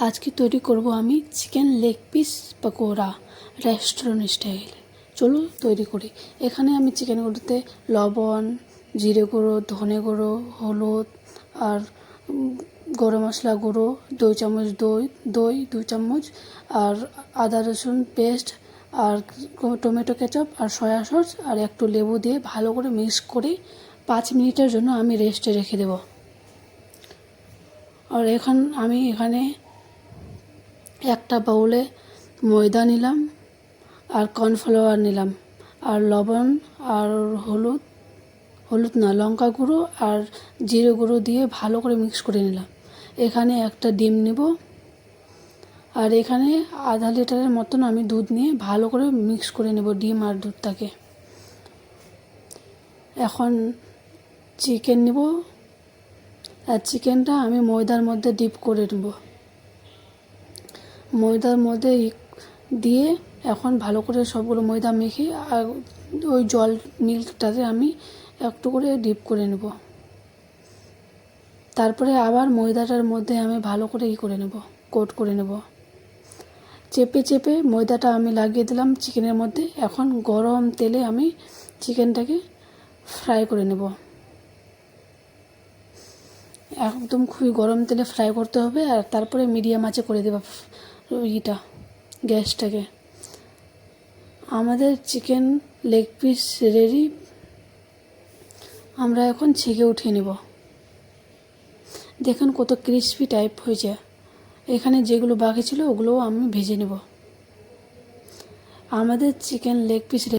আজকে তৈরি করব আমি chicken leg piece pakora restaurant style. চলো তৈরি করি। এখানে আমি চিকেনগুলোতে লবণ, জিরে গুঁড়ো, ধনে গুঁড়ো, হলুদ আর গরম মশলা গুঁড়ো, 2 চামচ দই 2 চামচ আর আদা রসুন পেস্ট আর টমেটো কেচাপ আর সয়া সস আর একটু লেবু দিয়ে ভালো করে মিক্স করে 5 মিনিটের জন্য আমি রেস্টে রেখে দেব। আর আমি এখানে একটা বাউলে ময়দা নিলাম আর কর্নফ্লাওয়ার নিলাম আর লবণ আর হলুদ না লঙ্কা গুঁড়ো আর জিরে গুঁড়ো দিয়ে ভালো করে মিক্স করে নিলাম। এখানে একটা ডিম নেব আর এখানে আধা লিটারের মতন আমি দুধ নিয়ে ভালো করে মিক্স করে নেব ডিম আর দুধটাকে। এখন চিকেন নেব আর চিকেনটা আমি ময়দার মধ্যে ডিপ করে নেব। ময়দার মধ্যে দিয়ে এখন ভালো করে সবগুলো ময়দা মেখে আর ওই মিল্কটাতে আমি একটু করে ডিপ করে নেব। তারপরে আবার ময়দাটার মধ্যে আমি ভালো করে করে নেব, কোট করে নেব। চেপে ময়দাটা আমি লাগিয়ে দিলাম চিকেনের মধ্যে। এখন গরম তেলে আমি চিকেনটাকে ফ্রাই করে নেব। একদম খুবই গরম তেলে ফ্রাই করতে হবে আর তারপরে মিডিয়াম আঁচে করে দেব গ্যাসটাকে। আমাদের চিকেন লেগ পিস রেডি। আমরা এখন ছেঁকে উঠিয়ে নেব। দেখুন কত ক্রিস্পি টাইপ হয়েছে। এখানে যেগুলো বাকি ছিল ওগুলোও আমি ভেজে নেব। আমাদের চিকেন লেগ পিস